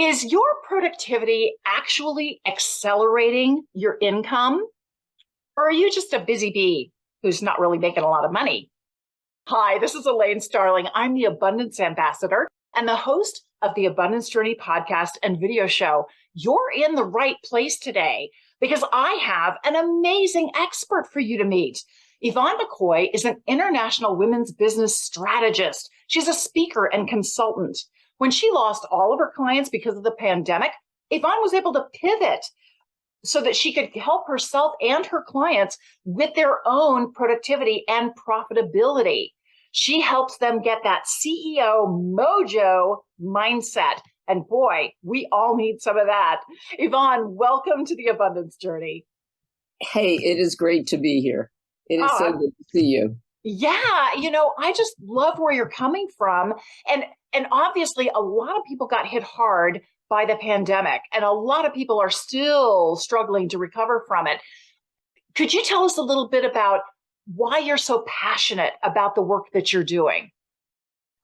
Is your productivity actually accelerating your income? Or are you just a busy bee who's not really making a lot of money? Hi, this is Elaine Starling. I'm the Abundance Ambassador and the host of the Abundance Journey podcast and video show. You're in the right place today because I have an amazing expert for you to meet. Yvonne McCoy is an international women's business strategist. She's a speaker and consultant. When she lost all of her clients because of the pandemic, Yvonne was able to pivot so that she could help herself and her clients with their own productivity and profitability. She helps them get that CEO mojo mindset. And boy, we all need some of that. Yvonne, welcome to the Abundance Journey. Hey, it is great to be here. It is so good to see you. Yeah, I just love where you're coming from. And obviously, a lot of people got hit hard by the pandemic, and a lot of people are still struggling to recover from it. Could you tell us a little bit about why you're so passionate about the work that you're doing?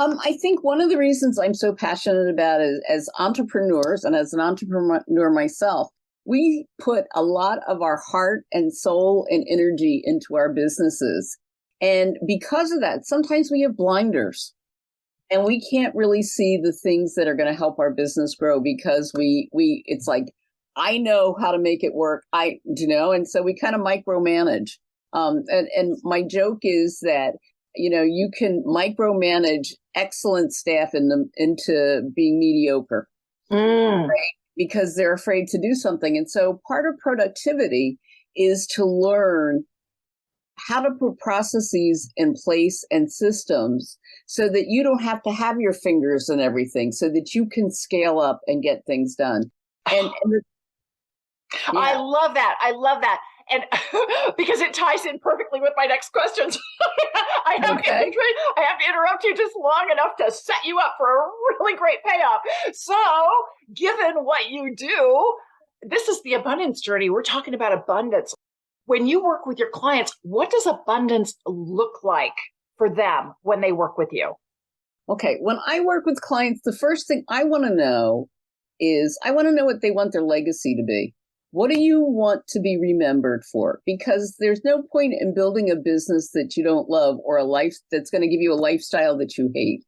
I think one of the reasons I'm so passionate about it as entrepreneurs and as an entrepreneur myself, we put a lot of our heart and soul and energy into our businesses. And because of that, sometimes we have blinders and we can't really see the things that are going to help our business grow because it's like, I know how to make it work. And so we kind of micromanage. And my joke is that, you can micromanage excellent staff into being mediocre, right? Because they're afraid to do something. And so part of productivity is to learn how to put processes in place and systems so that you don't have to have your fingers in everything, so that you can scale up and get things done. Yeah. I love that. And because it ties in perfectly with my next questions. I have to interrupt you just long enough to set you up for a really great payoff. So given what you do, this is the Abundance Journey. We're talking about abundance. When you work with your clients, what does abundance look like for them when they work with you? Okay, when I work with clients, the first thing I want to know is I want to know what they want their legacy to be. What do you want to be remembered for? Because there's no point in building a business that you don't love or a life that's going to give you a lifestyle that you hate.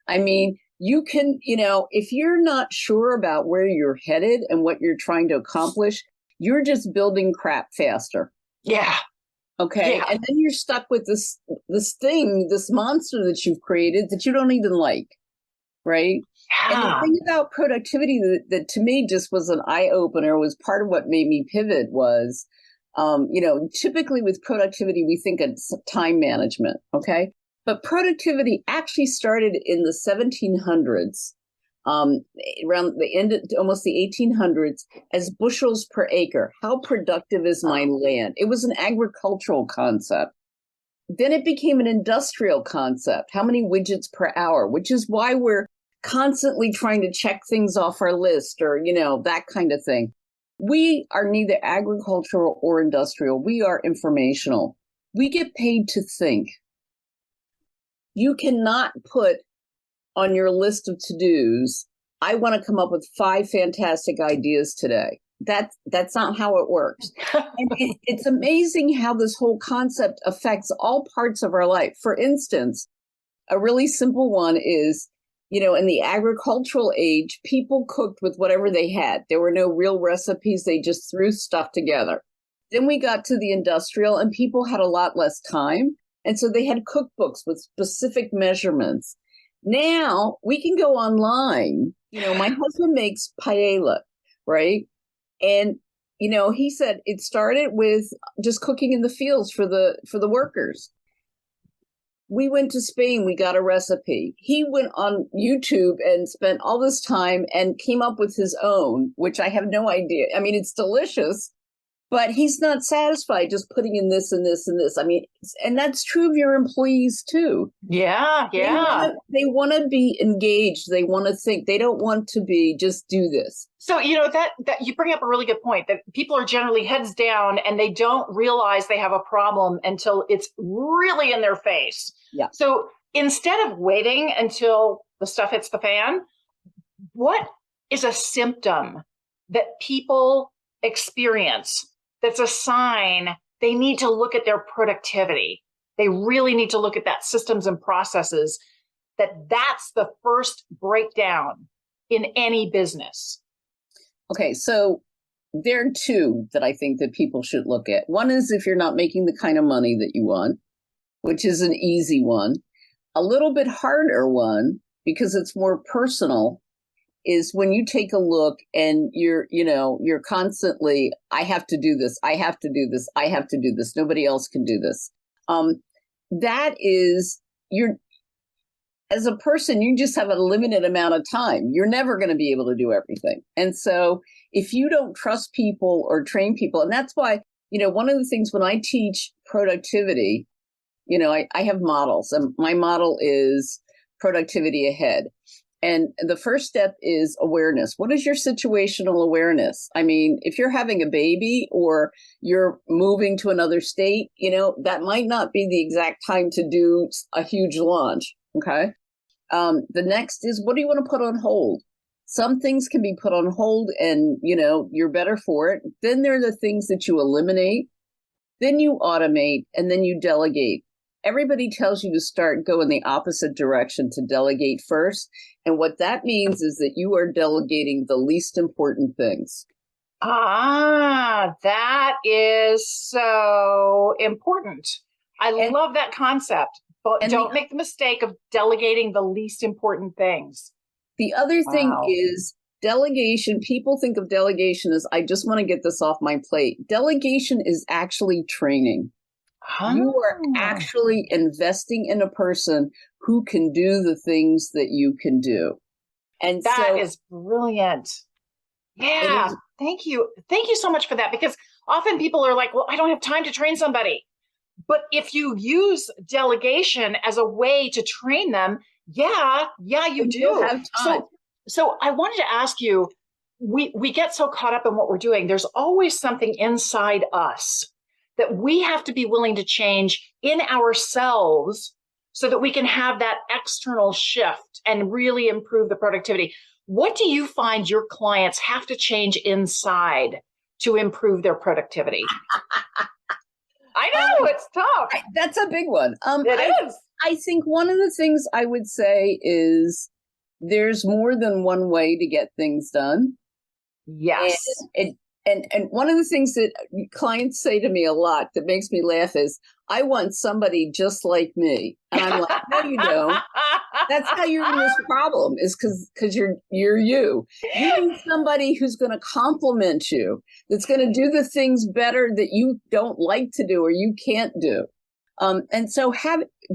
I mean, you can, if you're not sure about where you're headed and what you're trying to accomplish, you're just building crap faster. Yeah. Okay. Yeah. And then you're stuck with this monster that you've created that you don't even like. Right. Yeah. And the thing about productivity that to me just was an eye opener, was part of what made me pivot was, typically with productivity, we think of time management. Okay. But productivity actually started in the 1700s. Around the end of almost the 1800s, as bushels per acre. How productive is my land? It was an agricultural concept. Then it became an industrial concept. How many widgets per hour? Which is why we're constantly trying to check things off our list or, that kind of thing. We are neither agricultural or industrial. We are informational. We get paid to think. You cannot put on your list of to-dos, I want to come up with 5 fantastic ideas today. That's not how it works. And it's amazing how this whole concept affects all parts of our life. For instance, a really simple one is, in the agricultural age, people cooked with whatever they had. There were no real recipes. They just threw stuff together. Then we got to the industrial and people had a lot less time. And so they had cookbooks with specific measurements. Now we can go online. My husband makes paella, right? And, he said it started with just cooking in the fields for the workers. We went to Spain. We got a recipe. He went on YouTube and spent all this time and came up with his own, which I have no idea. I mean, it's delicious, but he's not satisfied just putting in this and this and this. I mean, and that's true of your employees too. Yeah, yeah. They want to be engaged. They want to think. They don't want to be just do this. So, that you bring up a really good point, that people are generally heads down and they don't realize they have a problem until it's really in their face. Yeah. So instead of waiting until the stuff hits the fan, what is a symptom that people experience. That's a sign they need to look at their productivity. They really need to look at that systems and processes, that's the first breakdown in any business. Okay, so there are two that I think that people should look at. One is if you're not making the kind of money that you want, which is an easy one. A little bit harder one, because it's more personal, is when you take a look and you're constantly, I have to do this, I have to do this, I have to do this, nobody else can do this. That is, as a person, you just have a limited amount of time. You're never going to be able to do everything. And so if you don't trust people or train people, and that's why, one of the things when I teach productivity, I have models, and my model is productivity ahead. And the first step is awareness. What is your situational awareness? I mean, if you're having a baby or you're moving to another state, that might not be the exact time to do a huge launch. Okay. The next is, what do you want to put on hold? Some things can be put on hold and, you're better for it. Then there are the things that you eliminate, then you automate, and then you delegate. Everybody tells you to go in the opposite direction, to delegate first. And what that means is that you are delegating the least important things. That is so important. I love that concept, but don't make the mistake of delegating the least important things. The other thing is delegation. People think of delegation as, I just want to get this off my plate. Delegation is actually training. You are actually investing in a person who can do the things that you can do. And that is brilliant. Yeah. Thank you. Thank you so much for that, because often people are like, well, I don't have time to train somebody. But if you use delegation as a way to train them, you do have time. So I wanted to ask you, we get so caught up in what we're doing. There's always something inside us that we have to be willing to change in ourselves so that we can have that external shift and really improve the productivity. What do you find your clients have to change inside to improve their productivity? I know, it's tough. That's a big one. It is. I think one of the things I would say is there's more than one way to get things done. Yes. And one of the things that clients say to me a lot that makes me laugh is, I want somebody just like me. And I'm like, no, you don't. That's how you're in this problem, is because you're you. You need somebody who's going to complement you, that's going to do the things better that you don't like to do or you can't do. And so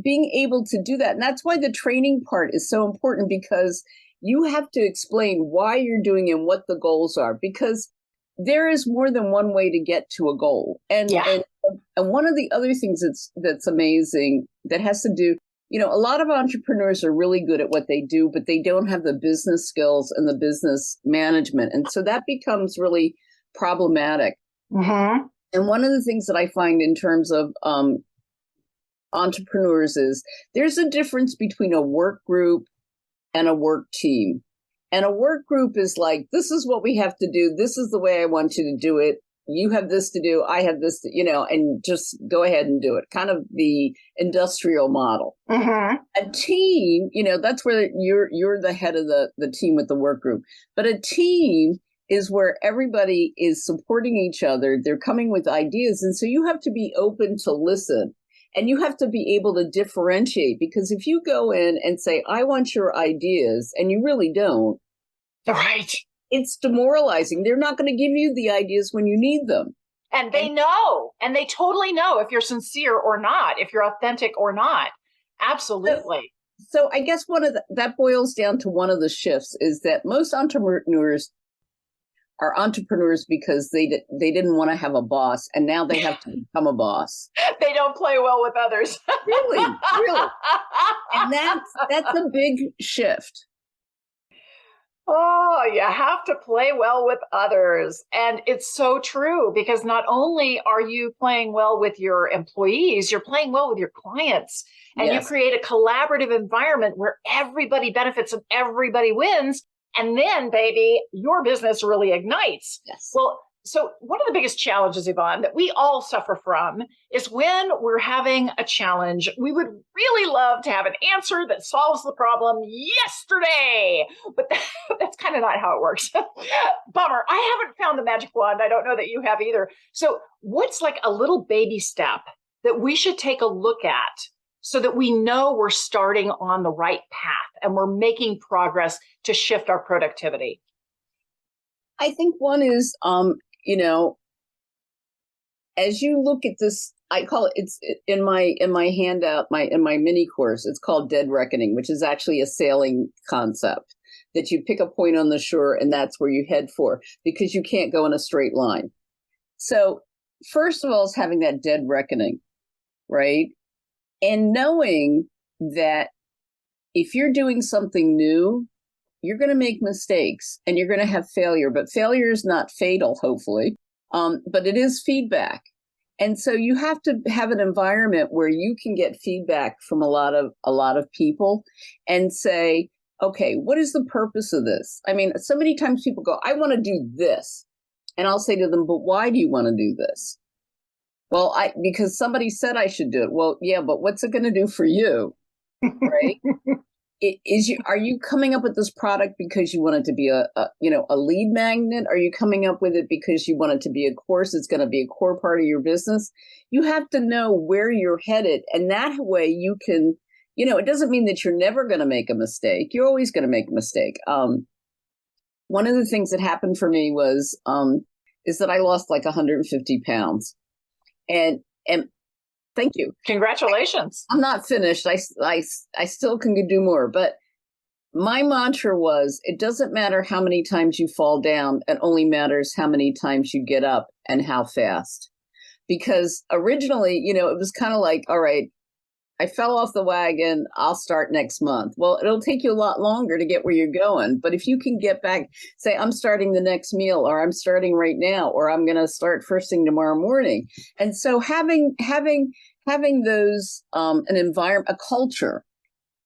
being able to do that. And that's why the training part is so important, because you have to explain why you're doing it and what the goals are, because there is more than one way to get to a goal. And one of the other things that's amazing that has to do, a lot of entrepreneurs are really good at what they do, but they don't have the business skills and the business management. And so that becomes really problematic. Mm-hmm. And one of the things that I find in terms of entrepreneurs is there's a difference between a work group and a work team. And a work group is like, this is what we have to do. This is the way I want you to do it. You have this to do. I have this to, and just go ahead and do it. Kind of the industrial model. Mm-hmm. A team, that's where you're the head of the team with the work group. But a team is where everybody is supporting each other. They're coming with ideas. And so you have to be open to listen. And you have to be able to differentiate, because if you go in and say, I want your ideas, and you really don't, right, it's demoralizing. They're not going to give you the ideas when you need them. And they know, and they totally know if you're sincere or not, if you're authentic or not. Absolutely. So I guess that boils down to one of the shifts is that most entrepreneurs are entrepreneurs because they didn't want to have a boss, and now they have to become a boss. They don't play well with others. Really. And that's a big shift. Oh, you have to play well with others. And it's so true, because not only are you playing well with your employees, you're playing well with your clients. And Yes. You create a collaborative environment where everybody benefits and everybody wins. And then, baby, your business really ignites. Yes. Well, so one of the biggest challenges, Yvonne, that we all suffer from is when we're having a challenge, we would really love to have an answer that solves the problem yesterday. But that's kind of not how it works. Bummer. I haven't found the magic wand. I don't know that you have either. So what's like a little baby step that we should take a look at so that we know we're starting on the right path and we're making progress to shift our productivity? I think one is, as you look at this, I call it, it's in my handout, in my mini course, it's called Dead Reckoning, which is actually a sailing concept that you pick a point on the shore and that's where you head for, because you can't go in a straight line. So first of all is having that dead reckoning, right? And knowing that if you're doing something new, you're going to make mistakes and you're going to have failure, but failure is not fatal, hopefully. But it is feedback. And so you have to have an environment where you can get feedback from a lot of people and say, okay, what is the purpose of this? I mean, so many times people go, I want to do this. And I'll say to them, but why do you want to do this? Well, because somebody said I should do it. Well, yeah, but what's it going to do for you? Right? Are you coming up with this product because you want it to be a lead magnet? Are you coming up with it because you want it to be a course? It's going to be a core part of your business. You have to know where you're headed. And that way you can, it doesn't mean that you're never going to make a mistake. You're always going to make a mistake. One of the things that happened for me is that I lost like 150 pounds. And thank you. Congratulations. I'm not finished. I still can do more. But my mantra was, it doesn't matter how many times you fall down. It only matters how many times you get up and how fast. Because originally, it was kind of like, all right, I fell off the wagon. I'll start next month. Well, it'll take you a lot longer to get where you're going. But if you can get back, say, I'm starting the next meal, or I'm starting right now, or I'm going to start first thing tomorrow morning. And so having those, an environment, a culture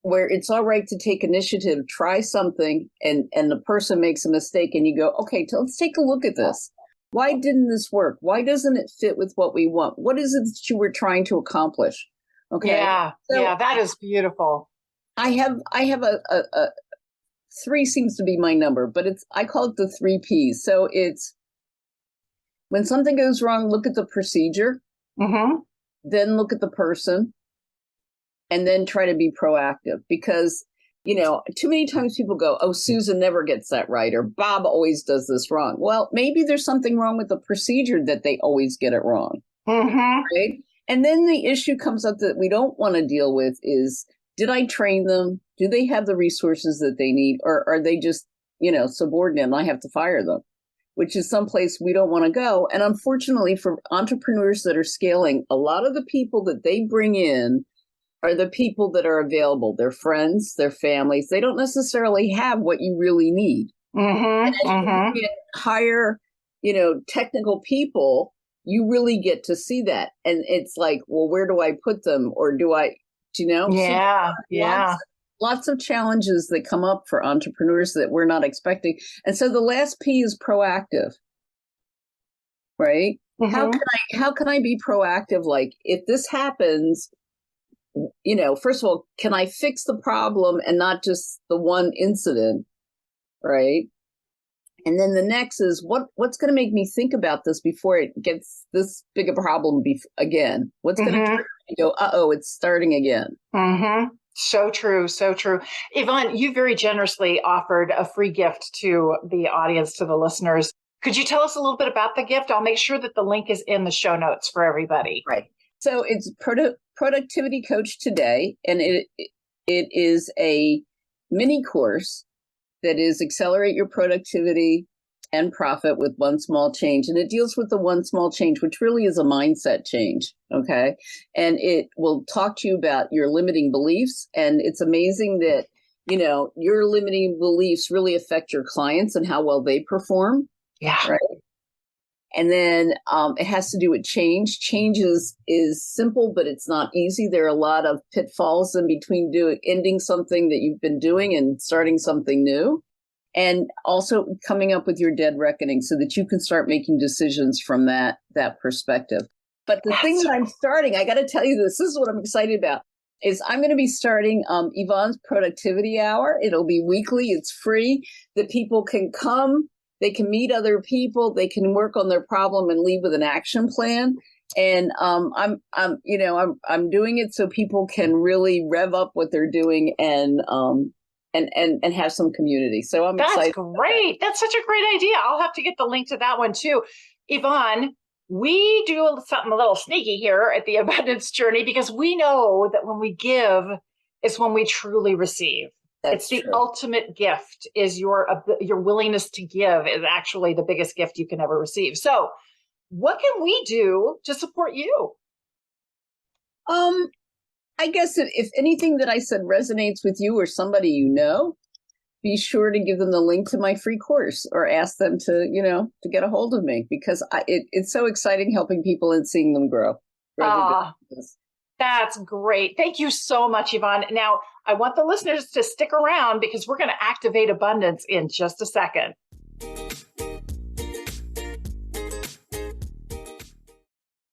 where it's all right to take initiative, try something, and the person makes a mistake and you go, okay, let's take a look at this. Why didn't this work? Why doesn't it fit with what we want? What is it that you were trying to accomplish? Okay. Yeah. So yeah, that is beautiful. I have a 3 seems to be my number, but I call it the 3 Ps. So it's when something goes wrong, look at the procedure, then look at the person, and then try to be proactive. Because, too many times people go, oh, Susan never gets that right, or Bob always does this wrong. Well, maybe there's something wrong with the procedure that they always get it wrong. Right? And then the issue comes up that we don't want to deal with is, did I train them? Do they have the resources that they need? Or are they just, subordinate and I have to fire them, which is someplace we don't want to go. And unfortunately for entrepreneurs that are scaling, a lot of the people that they bring in are the people that are available. Their friends, their families. They don't necessarily have what you really need. And as you get higher, technical people, you really get to see that. And it's like, well, where do I put them? Or do I, Yeah. So lots of challenges that come up for entrepreneurs that we're not expecting. And so the last P is proactive, right? How can I be proactive? Like, if this happens, first of all, can I fix the problem and not just the one incident, right? And then the next is what's going to make me think about this before it gets this big a problem again? What's going to go, it's starting again. So true. So true. Yvonne, you very generously offered a free gift to the audience, to the listeners. Could you tell us a little bit about the gift? I'll make sure that the link is in the show notes for everybody. Right. So it's Productivity Coach Today, and it is a mini course that is Accelerate Your Productivity and Profit with One Small Change. And it deals with the one small change, which really is a mindset change, okay? And it will talk to you about your limiting beliefs. And it's amazing that, your limiting beliefs really affect your clients and how well they perform. Yeah. Right. And then it has to do with change. Change is simple, but it's not easy. There are a lot of pitfalls in between ending something that you've been doing and starting something new. and also coming up with your dead reckoning so that you can start making decisions from that perspective. But the thing that I'm starting, I got to tell you, this is what I'm excited about, is I'm going to be starting Yvonne's Productivity Hour. It'll be weekly. It's free. That people can come, they can meet other people, they can work on their problem and leave with an action plan. And I'm doing it so people can really rev up what they're doing and have some community. So I'm excited. That's great. That's such a great idea. I'll have to get the link to that one too. Yvonne, we do something a little sneaky here at the Abundance Journey because we know that when we give is when we truly receive. It's the ultimate gift. Is your willingness to give is actually the biggest gift you can ever receive. So what can we do to support you? I guess if anything that I said resonates with you or somebody you know, be sure to give them the link to my free course or ask them to get a hold of me, because it's so exciting helping people and seeing them grow. That's great. Thank you so much, Yvonne. Now, I want the listeners to stick around because we're going to activate abundance in just a second.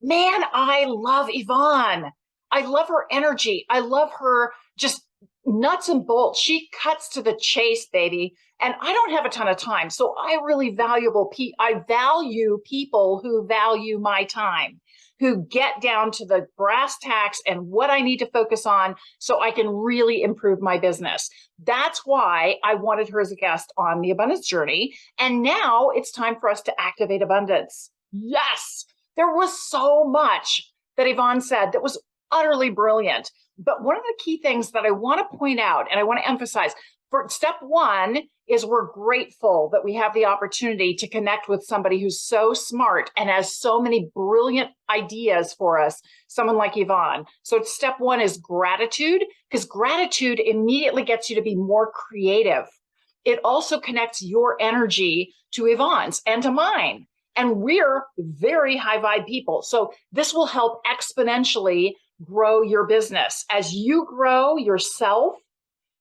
Man, I love Yvonne. I love her energy. I love her just nuts and bolts. She cuts to the chase, baby. And I don't have a ton of time. So I really value people who value my time, who get down to the brass tacks and what I need to focus on so I can really improve my business. That's why I wanted her as a guest on the Abundance Journey. And now it's time for us to activate abundance. Yes, there was so much that Yvonne said that was utterly brilliant. But one of the key things that I want to point out and I want to emphasize, for step one is we're grateful that we have the opportunity to connect with somebody who's so smart and has so many brilliant ideas for us, someone like Yvonne. So step one is gratitude, because gratitude immediately gets you to be more creative. It also connects your energy to Yvonne's and to mine. And we're very high vibe people. So this will help exponentially grow your business. As you grow yourself,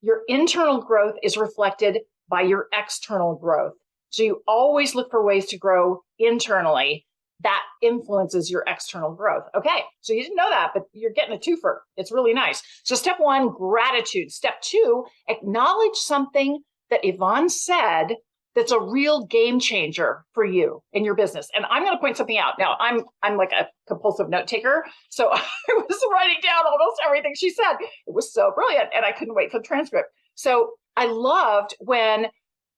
your internal growth is reflected by your external growth. So you always look for ways to grow internally. That influences your external growth. Okay, so you didn't know that, but you're getting a twofer. It's really nice. So step one, gratitude. Step two, acknowledge something that Yvonne said that's a real game changer for you in your business. And I'm going to point something out. Now, I'm like a compulsive note taker, so I was writing down almost everything she said. It was so brilliant, and I couldn't wait for the transcript. So I loved when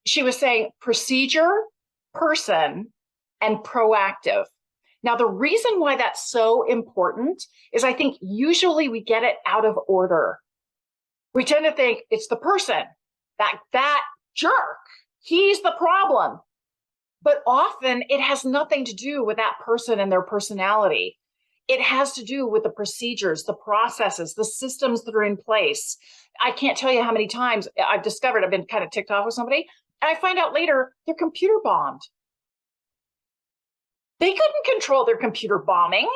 she was saying procedure, person, and proactive. Now, the reason why that's so important is I think usually we get it out of order. We tend to think it's the person, that jerk. He's the problem. But often it has nothing to do with that person and their personality. It has to do with the procedures, the processes, the systems that are in place. I can't tell you how many times I've discovered I've been kind of ticked off with somebody, and I find out later they're computer bombed. They couldn't control their computer bombing.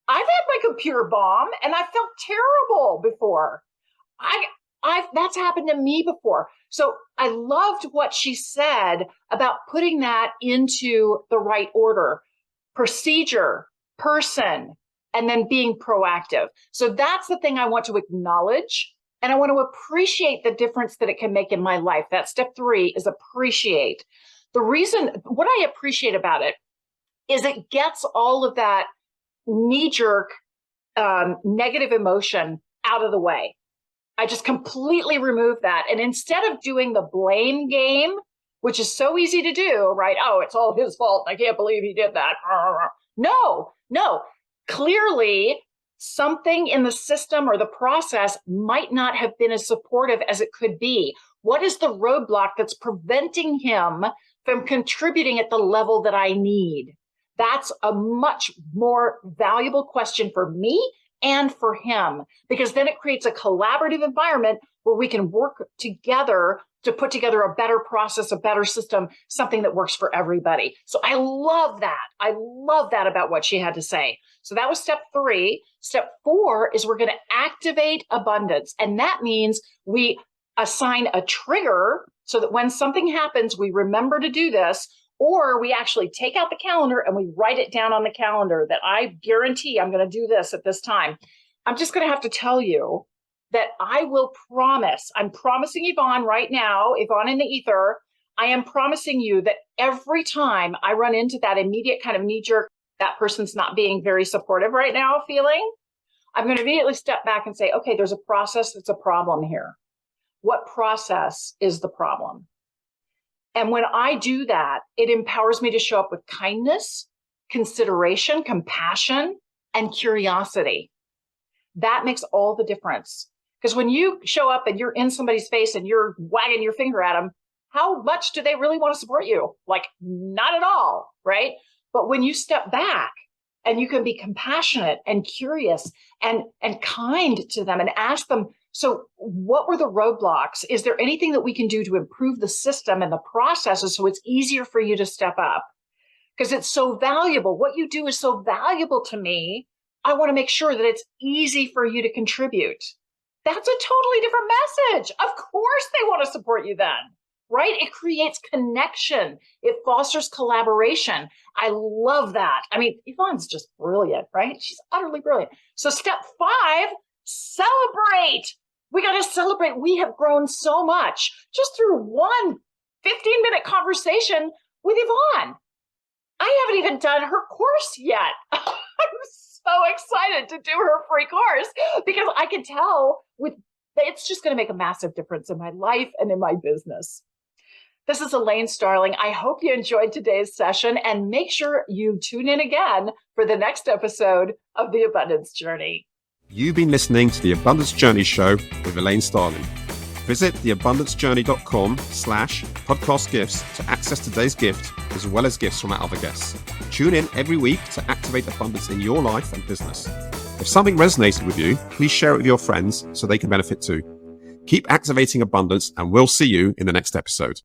I've had my computer bomb, and I felt terrible before. That's happened to me before. So I loved what she said about putting that into the right order: procedure, person, and then being proactive. So that's the thing I want to acknowledge. And I want to appreciate the difference that it can make in my life. That step three is appreciate. The reason, what I appreciate about it is it gets all of that knee-jerk negative emotion out of the way. I just completely remove that. And instead of doing the blame game, which is so easy to do, right? Oh, it's all his fault. I can't believe he did that. No. Clearly, something in the system or the process might not have been as supportive as it could be. What is the roadblock that's preventing him from contributing at the level that I need? That's a much more valuable question for me and for him, because then it creates a collaborative environment where we can work together to put together a better process, a better system, something that works for everybody. So I love that. I love that about what she had to say. So that was step three. Step four is we're going to activate abundance. And that means we assign a trigger so that when something happens, we remember to do this, or we actually take out the calendar and we write it down on the calendar that I guarantee I'm going to do this at this time. I'm just going to have to tell you that I will promise, I'm promising Yvonne right now, Yvonne in the ether, I am promising you that every time I run into that immediate kind of knee-jerk, that person's not being very supportive right now feeling, I'm going to immediately step back and say, okay, there's a process that's a problem here. What process is the problem? And when I do that, it empowers me to show up with kindness, consideration, compassion, and curiosity. That makes all the difference. Because when you show up and you're in somebody's face and you're wagging your finger at them, how much do they really want to support you? Like, not at all, right? But when you step back and you can be compassionate and curious and kind to them and ask them, so what were the roadblocks? Is there anything that we can do to improve the system and the processes so it's easier for you to step up? Because it's so valuable. What you do is so valuable to me. I want to make sure that it's easy for you to contribute. That's a totally different message. Of course they want to support you then, right? It creates connection. It fosters collaboration. I love that. I mean, Yvonne's just brilliant, right? She's utterly brilliant. So step 5, celebrate. We got to celebrate. We have grown so much just through one 15-minute conversation with Yvonne. I haven't even done her course yet. I'm so excited to do her free course because I can tell it's just going to make a massive difference in my life and in my business. This is Elaine Starling. I hope you enjoyed today's session, and make sure you tune in again for the next episode of The Abundance Journey. You've been listening to The Abundance Journey Show with Elaine Starling. Visit theabundancejourney.com/podcast gifts to access today's gift, as well as gifts from our other guests. Tune in every week to activate abundance in your life and business. If something resonated with you, please share it with your friends so they can benefit too. Keep activating abundance, and we'll see you in the next episode.